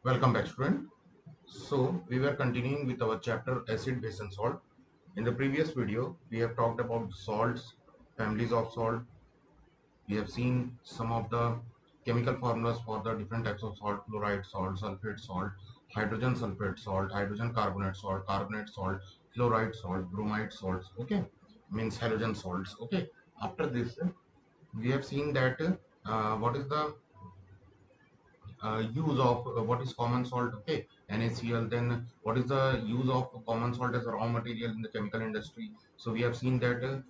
Welcome back, student. So we were continuing with our chapter acid, base and salt. In the previous video, we have talked about salts, families of salt. We have seen some of the chemical formulas for the different types of salt: chloride salt, sulfate salt, hydrogen sulfate salt, hydrogen carbonate salt, chloride salt, bromide salts. Okay, means halogen salts. Okay. After this, we have seen that what is the use of what is common salt. Okay, NaCl. Then what is the use of common salt as a raw material in the chemical industry? So we have seen that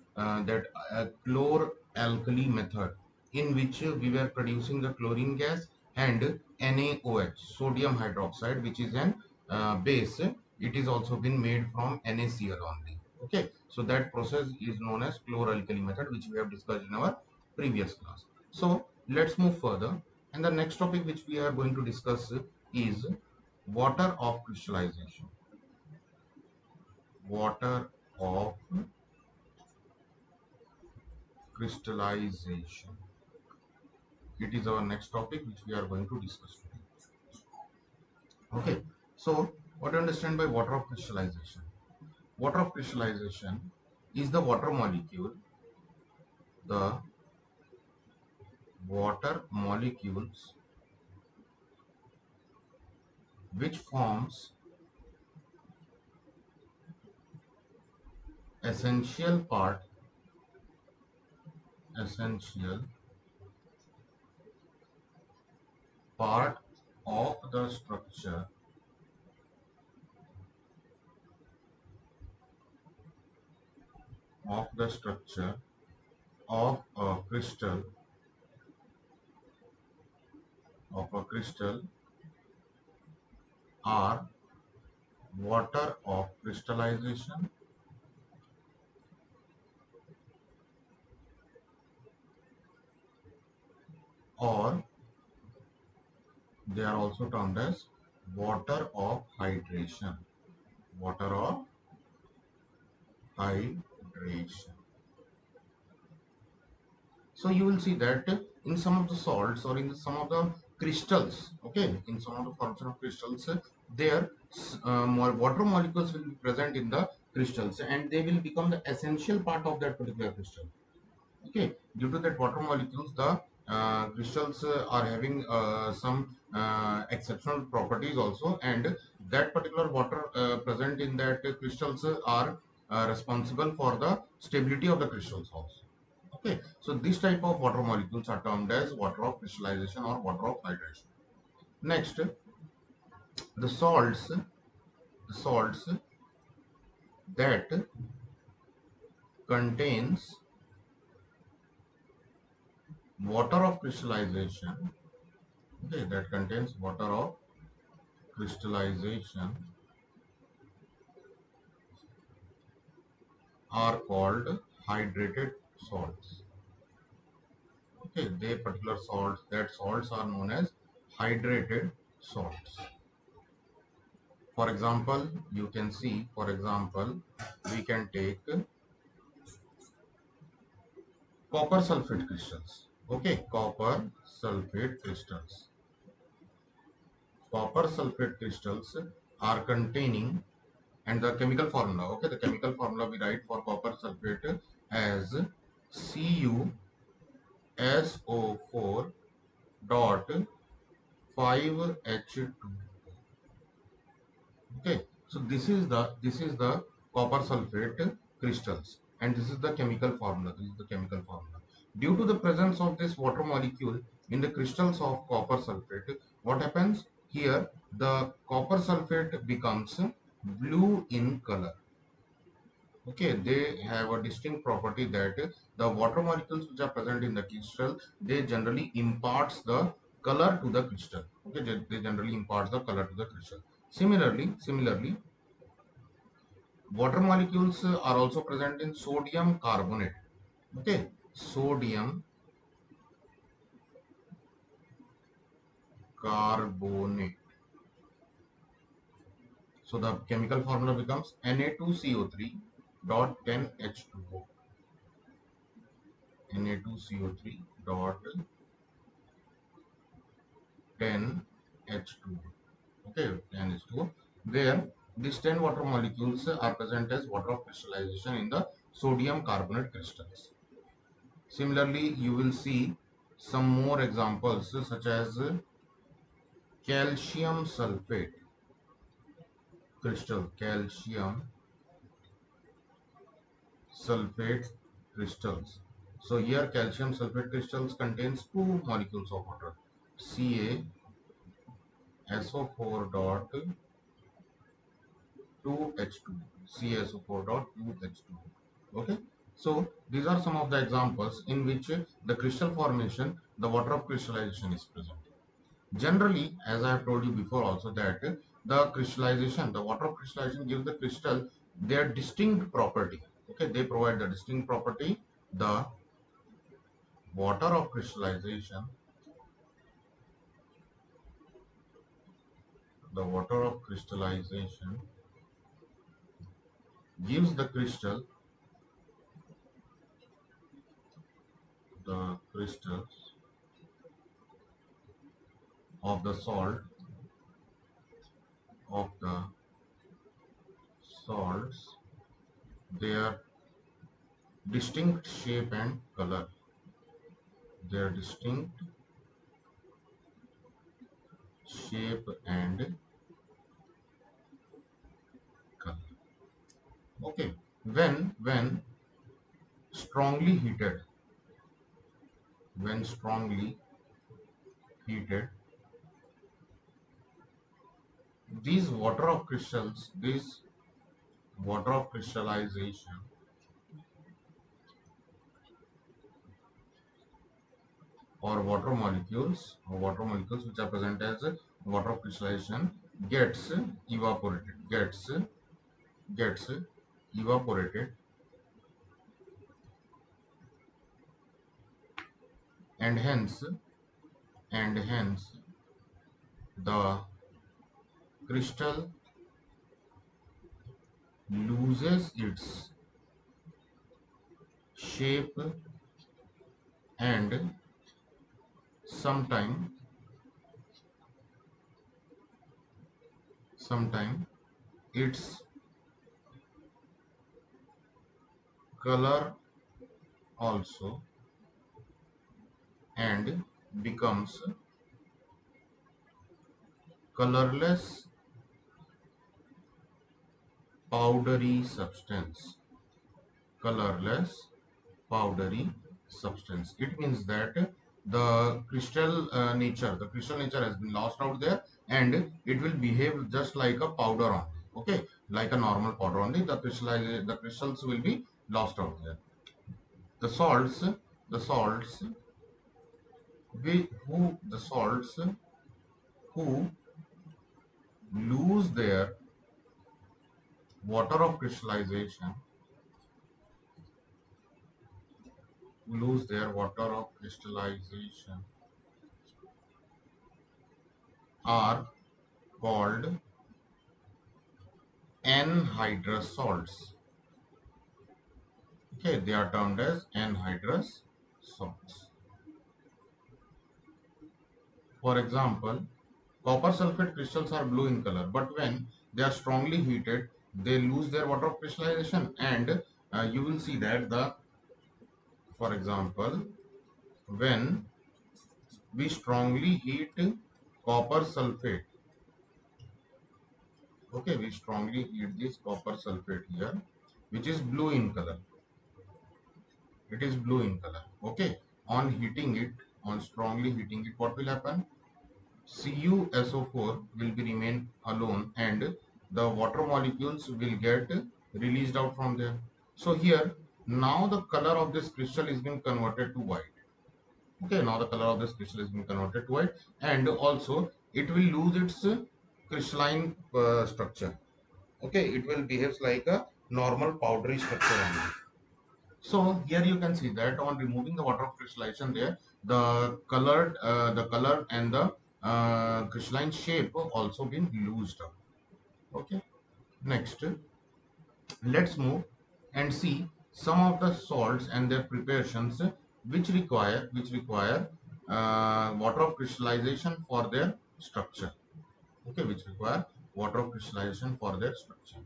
chlor-alkali method, in which we were producing the chlorine gas and NaOH, sodium hydroxide, which is an base. It is also been made from NaCl only. Okay, so that process is known as chlor-alkali method, which we have discussed in our previous class. So let's move further. And the next topic which we are going to discuss is water of crystallization. Water of crystallization. It is our next topic which we are going to discuss today. Okay. So what do you understand by water of crystallization? Water of crystallization is the the water molecules which forms essential part essential part of the structure of a crystal are water of crystallization, or they are also termed as water of hydration. Water of hydration. So you will see that in some of the salts or in some of the crystals, okay, in some of the forms of crystals, their more water molecules will be present in the crystals, and they will become the essential part of that particular crystal. Okay, due to that water molecules, the crystals are having some exceptional properties also, and that particular water present in that crystals are responsible for the stability of the crystals also. Okay, so this type of water molecules are termed as water of crystallization or water of hydration. Next, the salts that contains water of crystallization, okay, that contains water of crystallization are called hydrated salts. Okay, they particular salts, that salts are known as hydrated salts. For example, you can see, for example, we can take copper sulfate crystals. Okay, Copper sulfate crystals are containing, and the chemical formula, okay, the chemical formula we write for copper sulfate as CuSO4 dot 5H2. Okay, so this is the copper sulfate crystals, and this is the chemical formula. Due to the presence of this water molecule in the crystals of copper sulfate, what happens here? The copper sulfate becomes blue in color. Okay, they have a distinct property that the water molecules which are present in the crystal, they generally imparts the color to the crystal. Okay, they generally imparts the color to the crystal. Similarly, water molecules are also present in sodium carbonate. Okay, sodium carbonate. So the chemical formula becomes Na2CO3 dot 10H2O. Na2CO3 dot 10H2O. Okay, n is 2, where these 10 water molecules are present as water of crystallization in the sodium carbonate crystals. Similarly, you will see some more examples such as calcium sulfate crystal, calcium sulfate crystals. So here calcium sulfate crystals contains two molecules of water, CaSO4 dot 2H2, CaSO4 dot 2H2. Okay, so these are some of the examples in which the crystal formation, the water of crystallization is present. Generally, as I have told you before also, that the crystallization, the water of crystallization gives the crystal their distinct property. Okay, they provide the distinct property. The water of crystallization, the water of crystallization gives the crystal, the crystals of the salt, of the salts, their distinct shape and color, their distinct shape and color. Okay, when strongly heated, when strongly heated, these water of crystals, this water of crystallization or water molecules which are present as water of crystallization gets evaporated, gets evaporated, and hence the crystal loses its shape and sometime its color also, and becomes colorless powdery substance, colorless powdery substance. It means that the crystal nature, the crystal nature has been lost out there, and it will behave just like a powder only. Okay, like a normal powder only. The crystals will be lost out there. The salts, the salts, the salts who lose their water of crystallization, are called anhydrous salts. Okay, they are termed as anhydrous salts. For example, copper sulfate crystals are blue in color, but when they are strongly heated, they lose their water of crystallization, and you will see that for example, when we strongly heat copper sulfate, okay, we strongly heat this copper sulfate here, which is blue in color. It is blue in color. Okay, on heating it, on strongly heating it, what will happen? CuSO4 will be remain alone, and the water molecules will get released out from there. So here, now the color of this crystal is being converted to white. Okay, now the color of this crystal is being converted to white, and also it will lose its crystalline structure. Okay, it will behave like a normal powdery structure only. So here you can see that on removing the water of crystallization there, the color and the crystalline shape also been loosed up. Okay. Next, let's move and see some of the salts and their preparations which require water of crystallization for their structure. okay, which require water crystallization for their structure.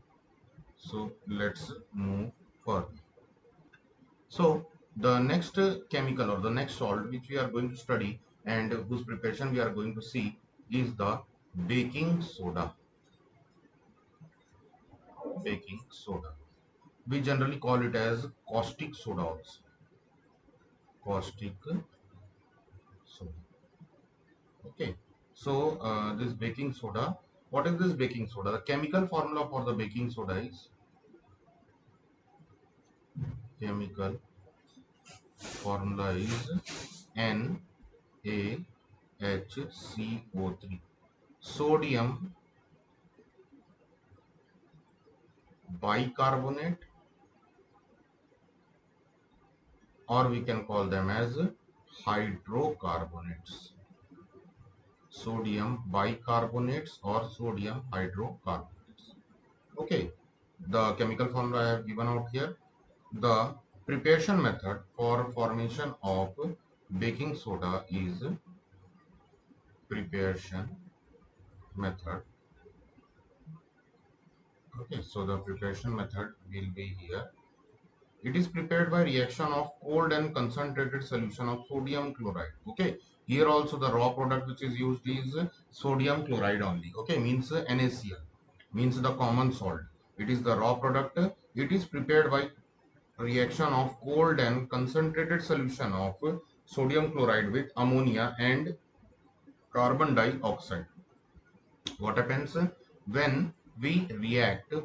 So let's move further. So the next chemical or the next salt which we are going to study and whose preparation we are going to see is the baking soda. Baking soda. We generally call it as caustic soda also. Caustic soda. Okay. So this baking soda. What is this baking soda? The chemical formula for the baking soda is chemical formula is NaHCO3. Sodium bicarbonate, or we can call them as hydrocarbonates. Sodium bicarbonates or sodium hydrocarbonates. Okay, the chemical formula I have given out here. The preparation method for formation of baking soda is preparation method. Okay, so the preparation method will be here. It is prepared by reaction of cold and concentrated solution of sodium chloride. Okay, here also the raw product which is used is sodium chloride only. Okay, means NaCl, means the common salt. It is the raw product. It is prepared by reaction of cold and concentrated solution of sodium chloride with ammonia and carbon dioxide. What happens when we react the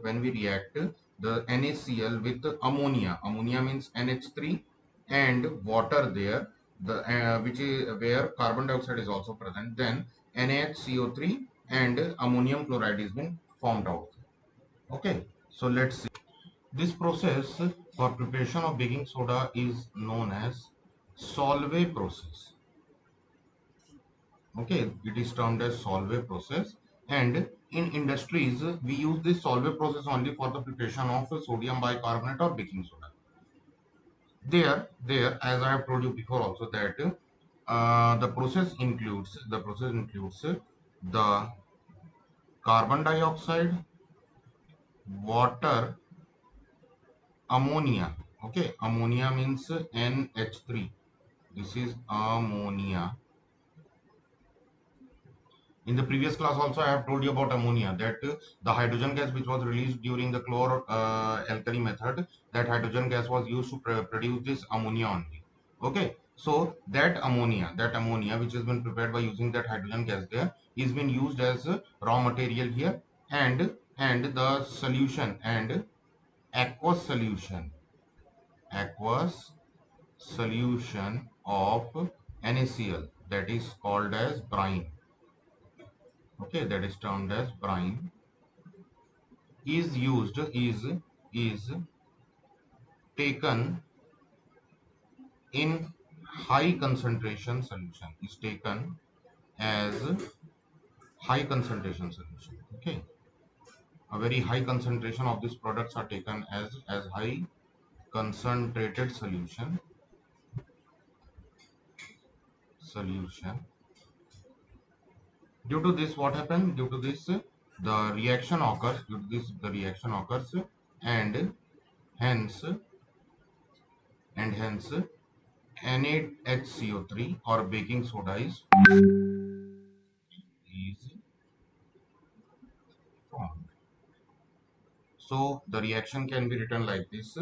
NaCl with ammonia means NH3 and water there, the which is where carbon dioxide is also present, then NaHCO3 and ammonium chloride is been formed out. Okay, so let's see. This process for preparation of baking soda is known as Solvay process. Okay, it is termed as Solvay process, and in industries we use this Solvay process only for the preparation of sodium bicarbonate or baking soda. There, as I have told you before also that the process includes the carbon dioxide, water, ammonia. Okay, ammonia means NH3. This is ammonia. In the previous class also I have told you about ammonia, that the hydrogen gas which was released during the chlor alkali method, that hydrogen gas was used to produce this ammonia only. Okay, so that ammonia which has been prepared by using that hydrogen gas there is been used as raw material here, and the solution and aqueous solution of NaCl, that is called as brine. Okay, that is termed as brine, is used is taken in high concentration solution, is taken as high concentration solution. Okay, a very high concentration of these products are taken as high concentrated solution. Due to this, what happened? Due to this, the reaction occurs. Due to this, the reaction occurs, and hence hence NaHCO3 or baking soda is formed. So the reaction can be written like this: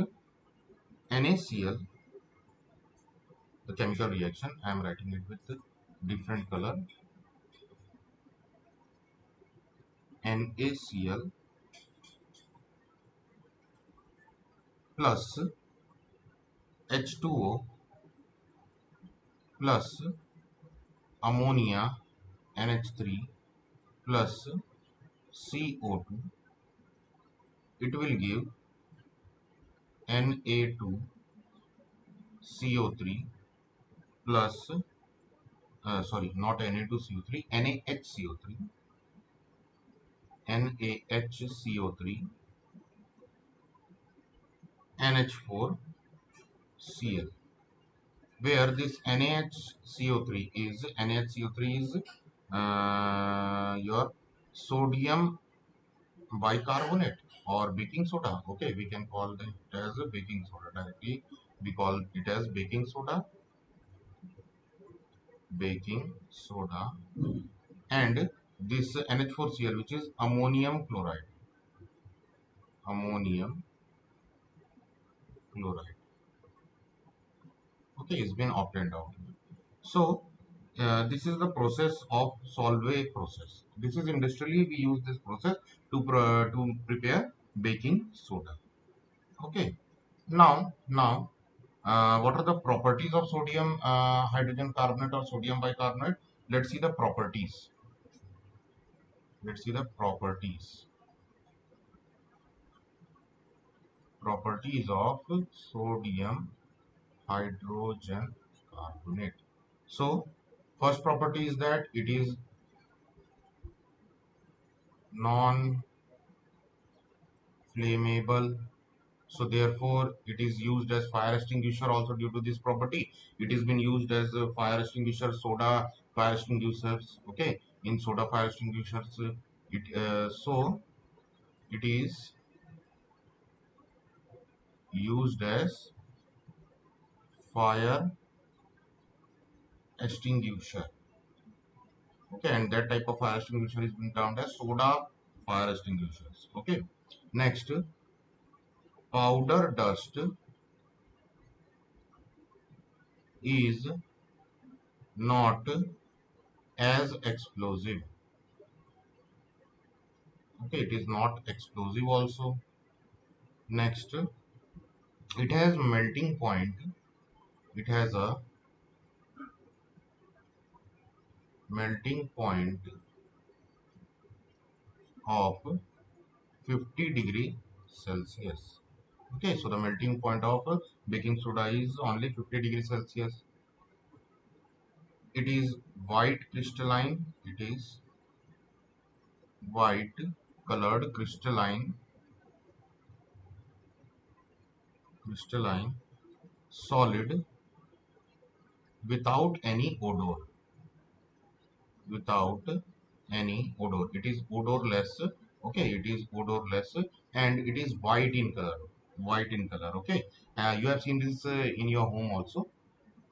NaCl, the chemical reaction. I am writing it with different color. NaCl plus H2O plus ammonia NH3 plus CO2. It will give Na2CO3 plus sorry, not Na2CO3, NaHCO3, NaHCO3, NH4Cl, where this NaHCO3 is your sodium bicarbonate or baking soda. Okay, we can call it as a baking soda directly. We call it as baking soda, and this NH4Cl, which is ammonium chloride. Okay, it's been obtained out. So this is the process of Solvay process. This is industrially we use this process to prepare baking soda. Okay. Now, what are the properties of sodium hydrogen carbonate or sodium bicarbonate? Let's see the properties. Let's see the properties of sodium hydrogen carbonate. So, first property is that it is non-flammable. So therefore, it is used as fire extinguisher also due to this property. It has been used as a fire extinguisher, soda fire extinguishers. Okay, in soda fire extinguishers, so it is used as fire extinguisher. Okay, and that type of fire extinguisher is being termed as soda fire extinguishers. Okay, next, powder dust is not as explosive. Okay, it is not explosive also. Next, it has melting point. It has a melting point of 50 degrees Celsius. Okay, so the melting point of baking soda is only 50 degrees Celsius. It is white crystalline. It is white colored crystalline solid without any odor. Without any odor. It is odorless. Okay, it is odorless, and it is white in color. White in color. Okay, you have seen this in your home also.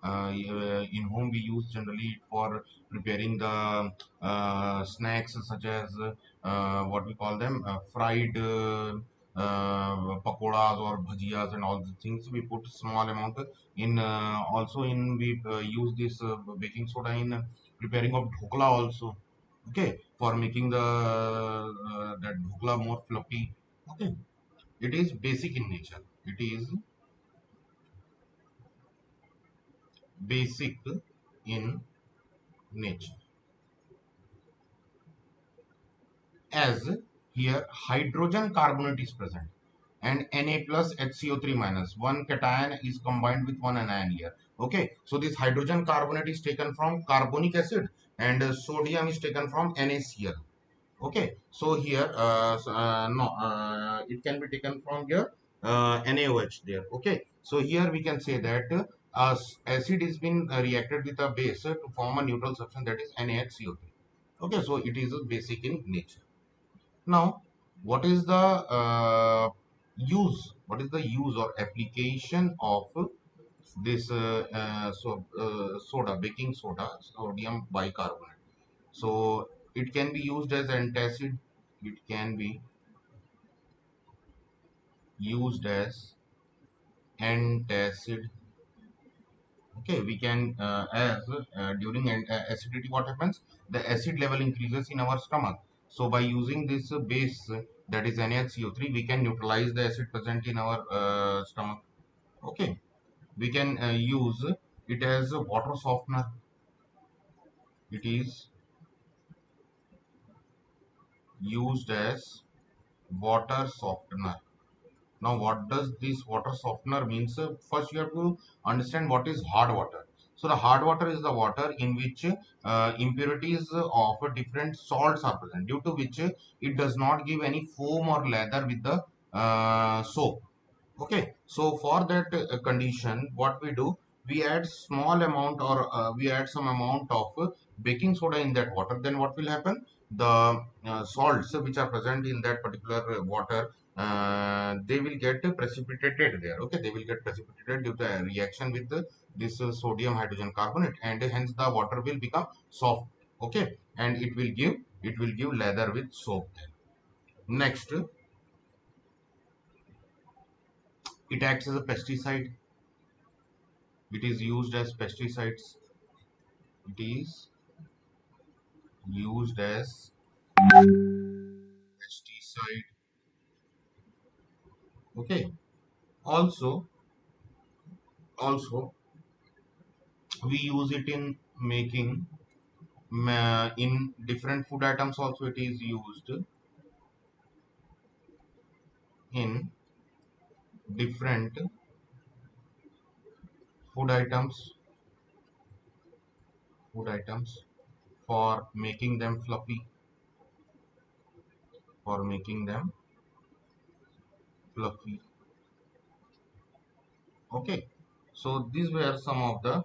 In home we use generally for preparing the snacks such as what we call them fried pakoras or bhajiyas and all the things. We put small amount in also in we use this baking soda in preparing of dhokla also. Okay, for making the that dhokla more fluffy. Okay, it is basic in nature. It is basic in nature. As here hydrogen carbonate is present and Na plus HCO3 minus, one cation is combined with one anion here. Okay, so this hydrogen carbonate is taken from carbonic acid and sodium is taken from NaCl. Okay, so here no it can be taken from here NaOH there. Okay, so here we can say that acid is been reacted with a base to form a neutral substance, that is NaHCO3. Okay, so it is basic in nature. Now, what is the use? What is the use or application of this soda, baking soda, sodium bicarbonate? So it can be used as antacid. It can be used as antacid. Okay, we can as during acidity, what happens? The acid level increases in our stomach. So by using this base that is NaCO3, we can neutralize the acid present in our stomach. Okay, we can use it as a water softener. It is used as water softener. Now, what does this water softener means? First, you have to understand what is hard water. So, the hard water is the water in which impurities of different salts are present, due to which it does not give any foam or lather with the soap. Okay, so for that condition, what we do, we add small amount or we add some amount of baking soda in that water. Then what will happen? the salts which are present in that particular water, they will get precipitated there. Okay, they will get precipitated due to a reaction with this sodium hydrogen carbonate, and hence the water will become soft. Okay, and it will give lather with soap. Next, it acts as a pesticide. It is used as pesticides. It is used as pesticide. Okay. Also, also we use it in making in different food items. Also, it is used in different food items. Food items for making them fluffy. For making them fluffy. Okay, so these were some of the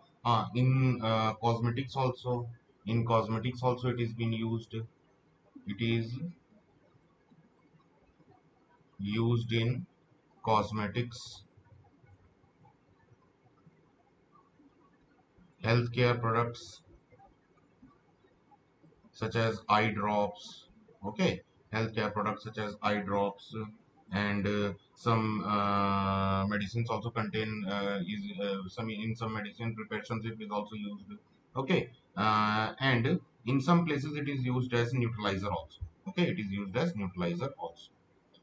in cosmetics also. In cosmetics also it is being used. It is used in cosmetics, healthcare products such as eye drops. Okay, healthcare products such as eye drops, and some medicines also contain is some in some medicine preparations it is also used. Okay, and in some places it is used as neutralizer also. Okay, it is used as neutralizer also.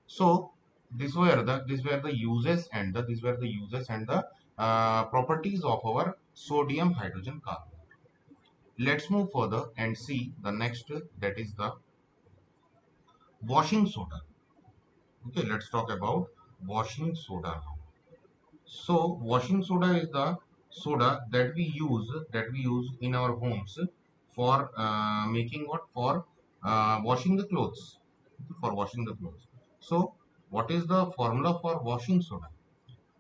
So these were the uses and the properties of our sodium hydrogen carbonate. Let's move further and see the next, that is the washing soda. Okay, let's talk about washing soda. So washing soda is the soda that we use in our homes for making what, for washing the clothes. For washing the clothes. So what is the formula for washing soda?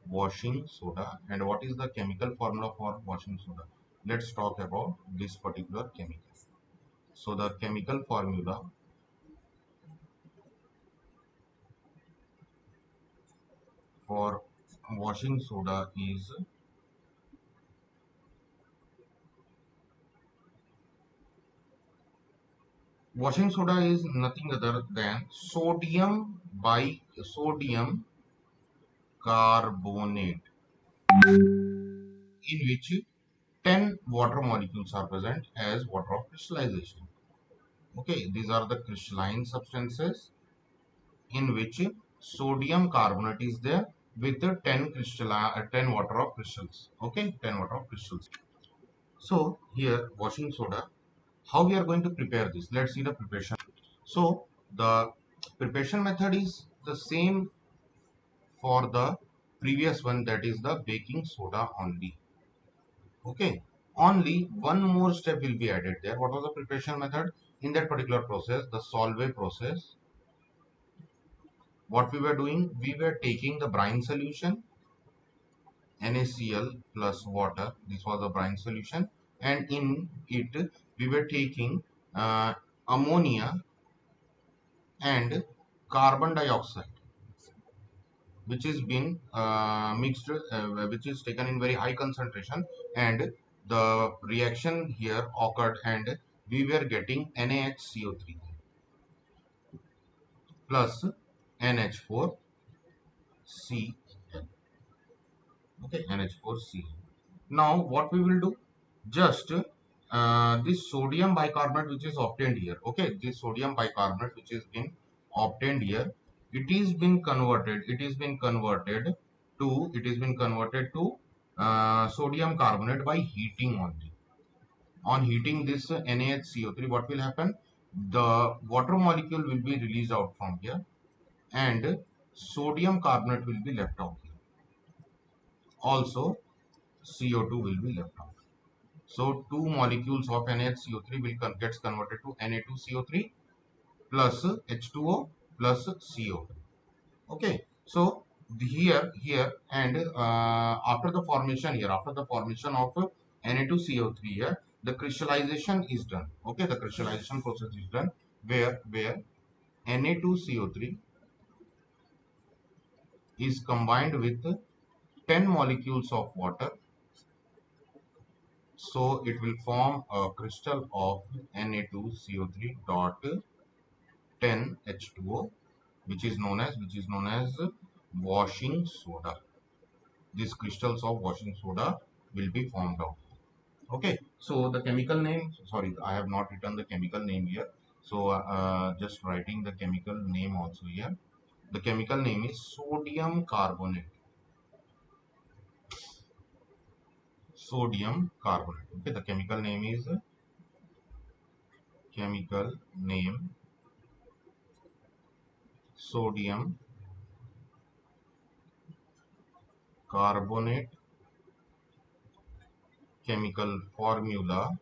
Washing soda, and what is the chemical formula for washing soda? Let's talk about this particular chemical. So the chemical formula for washing soda is, washing soda is nothing other than sodium carbonate, in which 10 water molecules are present as water of crystallization. Okay, these are the crystalline substances in which sodium carbonate is there with the 10 water of crystals. Okay, 10 water of crystals. So here washing soda, how we are going to prepare this? Let's see the preparation. So the preparation method is the same for the previous one, that is the baking soda only. Okay, only one more step will be added there. What was the preparation method? In that particular process, the solvay process, what we were doing, we were taking the brine solution, NaCl plus water. This was the brine solution, and in it we were taking ammonia and carbon dioxide, which is been mixed, which is taken in very high concentration, and the reaction here occurred, and we were getting NaHCO3 plus NH4Cl. Okay, NH4Cl. Now what we will do? Just this sodium bicarbonate which is obtained here. Okay, this sodium bicarbonate which is been obtained here, it is been converted to sodium carbonate by heating only. On heating this NaHCO3, what will happen? The water molecule will be released out from here, and sodium carbonate will be left out here. Also, CO2 will be left out. So two molecules of NaHCO3 will gets converted to Na2CO3 plus H2O plus CO. Okay, so here and after the formation of Na2CO3 here, the crystallization is done. Okay, the crystallization process is done. where Na2CO3 is combined with 10 molecules of water, so it will form a crystal of Na2CO3 dot 10 H2O, which is known as washing soda. These crystals of washing soda will be formed out. Okay, so the chemical name, sorry, I have not written the chemical name here, so just writing the chemical name also here. The chemical name is sodium carbonate. Sodium carbonate. Okay, the chemical name sodium carbonate. Chemical formula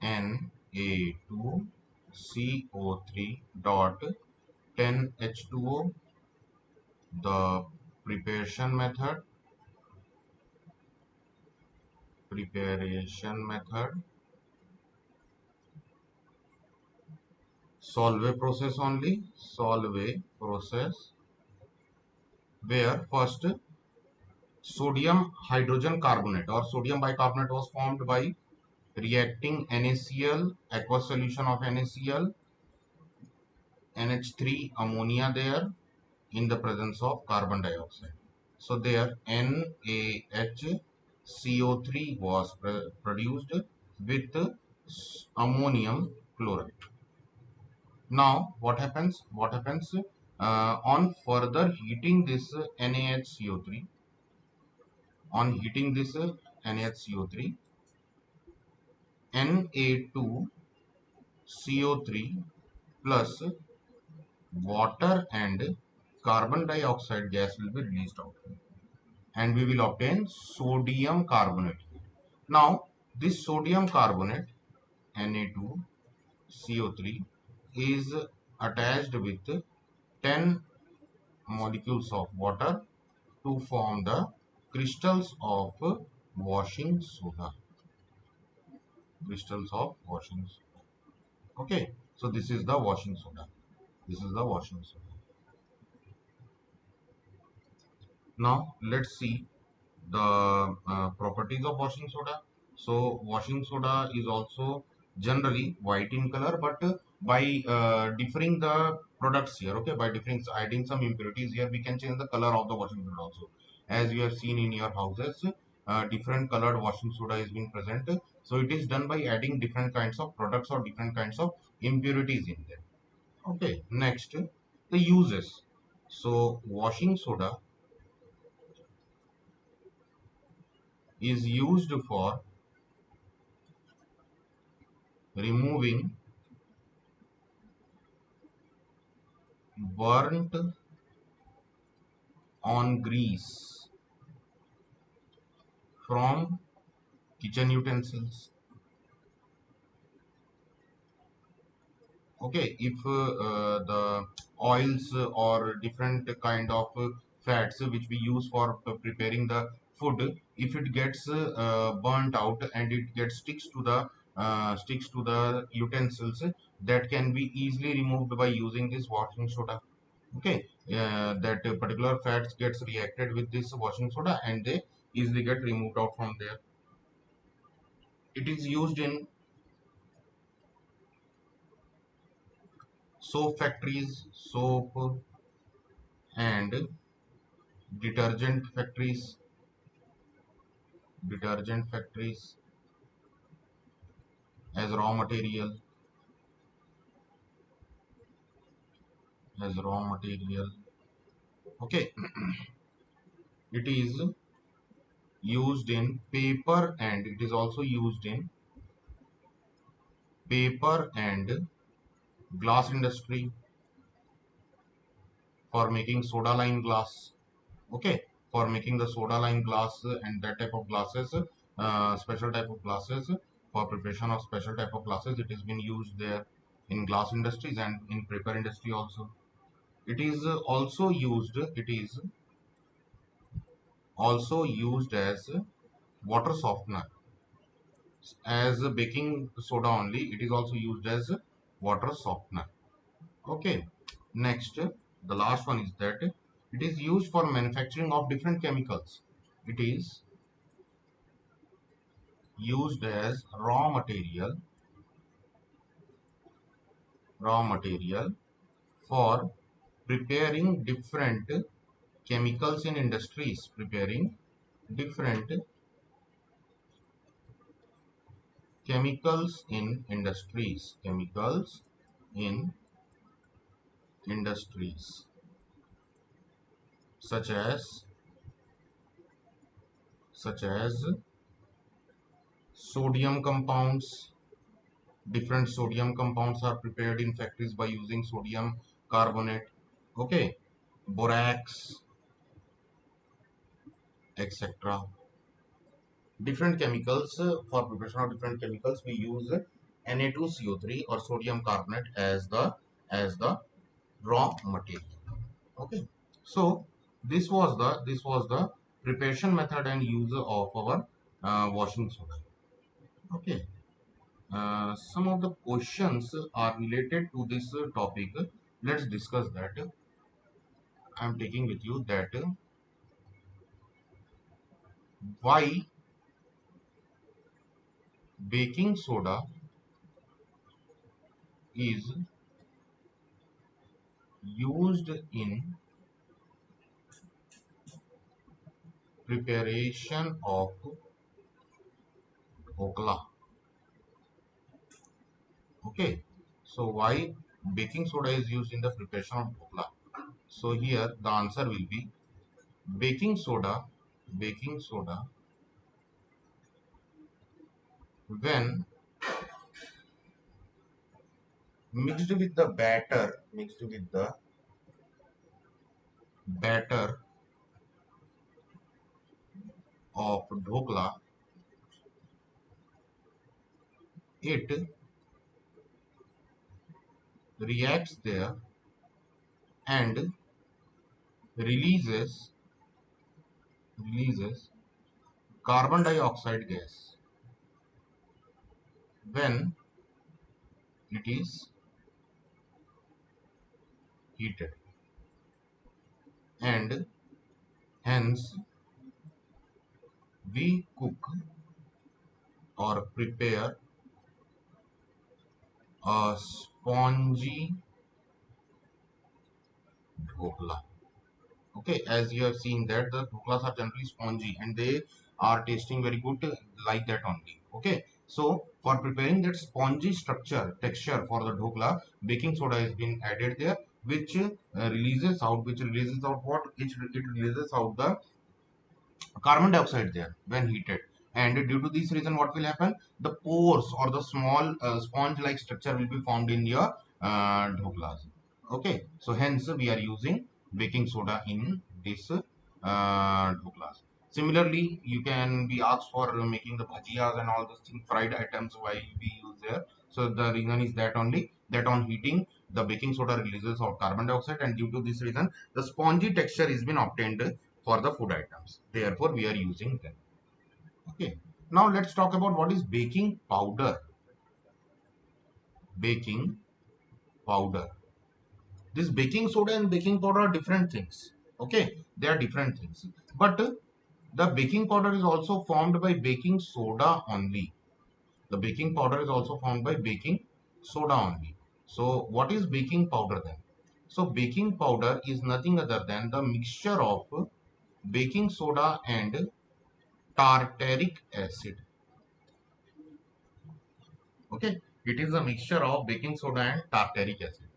Na2CO3 dot 10H2O. The preparation method, Solvay process only, Solvay process, where first sodium hydrogen carbonate or sodium bicarbonate was formed by reacting NaCl, aqueous solution of NaCl, NH3 ammonia there in the presence of carbon dioxide. So there NaHCO3 was produced with ammonium chloride. Now what happens on further heating this NaHCO3, on heating this NaHCO3, Na2CO3 plus water and carbon dioxide gas will be released out, and we will obtain sodium carbonate. Now this sodium carbonate Na2CO3 is attached with 10 molecules of water to form the crystals of washing soda. Crystals of washing soda. Okay, so this is the washing soda. This is the washing soda. Now let's see the properties of washing soda. So washing soda is also generally white in color, but by differing the products here, okay, by differing, adding some impurities here, we can change the color of the washing soda also. As you have seen in your houses, different colored washing soda is being present. So it is done by adding different kinds of products or different kinds of impurities in them. Okay, next, the uses. So washing soda is used for removing burnt on grease from kitchen utensils. Okay, if the oils or different kind of fats which we use for preparing the food, if it gets burnt out and it gets sticks to the utensils, that can be easily removed by using this washing soda. Okay, that particular fats gets reacted with this washing soda and they easily get removed out from there. It is used in soap and detergent factories as raw material. Okay, it is used in paper, and it is also used in paper and glass industry for making soda lime glass. Okay, for making the soda lime glass and that type of glasses, special type of glasses, for preparation of special type of glasses, it has been used there in glass industries and in paper industry also. It is also used as water softener. as a baking soda only. It is also used as a water softener. Okay. Next, the last one is that it is used for manufacturing of different chemicals. It is used as raw material for preparing different chemicals in industries, preparing different chemicals in industries such as sodium compounds. Different sodium compounds are prepared in factories by using sodium carbonate, okay, borax, etc. Different chemicals, for preparation of different chemicals we use Na2CO3 or sodium carbonate as the raw material. Okay, so this was the preparation method and use of our washing soda. Okay, some of the questions are related to this topic. Let's discuss that. I am taking with you that why baking soda is used in preparation of dhokla. Okay, so why baking soda is used in the preparation of dhokla? So here the answer will be baking soda when mixed with the batter of dhokla, it reacts there and releases carbon dioxide gas when it is heated, and hence we cook or prepare a spongy dhokla. Okay, as you have seen that the dhoklas are generally spongy and they are tasting very good like that only. Okay, so for preparing that spongy texture for the dhokla, baking soda has been added there, which releases out what? It releases out the carbon dioxide there when heated, and due to this reason what will happen, the pores or the small sponge like structure will be formed in your dhoklas. Okay, so hence we are using baking soda in this dhoklas. Similarly, you can be asked for making the bhajiyas and all those things, fried items, why we use there. So the reason is that only, that on heating the baking soda releases out carbon dioxide, and due to this reason the spongy texture is been obtained for the food items. Therefore, we are using them. Okay. Now let's talk about what is baking powder. Baking powder. This baking soda and baking powder are different things. Okay, they are different things. But the baking powder is also formed by baking soda only. The baking powder is also formed by baking soda only. So what is baking powder then? So baking powder is nothing other than the mixture of baking soda and tartaric acid. Okay, it is a mixture of baking soda and tartaric acid.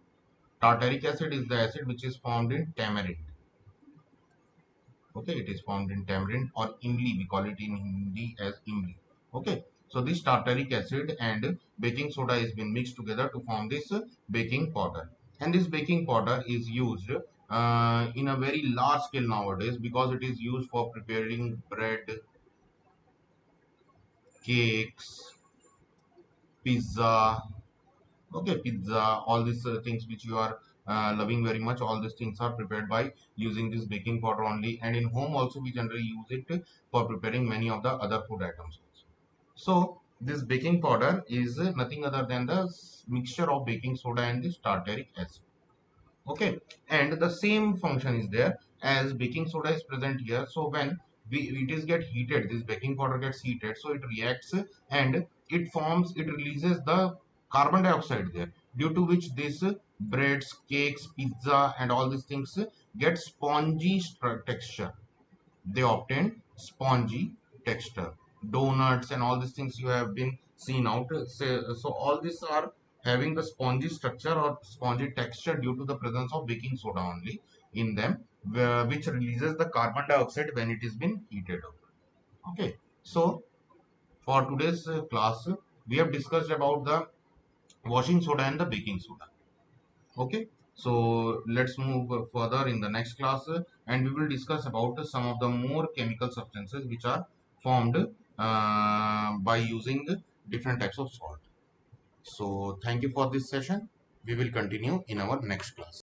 Tartaric acid is the acid which is found in tamarind. Okay, it is found in tamarind or imli. We call it in Hindi as imli. Okay, so this tartaric acid and baking soda has been mixed together to form this baking powder, and this baking powder is used in a very large scale nowadays, because it is used for preparing bread, cakes, pizza. Okay, pizza, all these things which you are loving very much, all these things are prepared by using this baking powder only, and in home also we generally use it for preparing many of the other food items also. So This baking powder is nothing other than the mixture of baking soda and the tartaric acid. Okay, and the same function is there as baking soda is present here. So when it is get heated, this baking powder gets heated, so it reacts and it releases the carbon dioxide there, due to which this breads, cakes, pizza and all these things get spongy texture. They obtain spongy texture. Donuts and all these things you have been seen out. So all these are having the spongy structure or spongy texture due to the presence of baking soda only in them, which releases the carbon dioxide when it is been heated up. Okay, so for today's class, we have discussed about the washing soda and the baking soda. Okay, so let's move further in the next class, and we will discuss about some of the more chemical substances which are formed by using different types of salt. So thank you for this session. We will continue in our next class.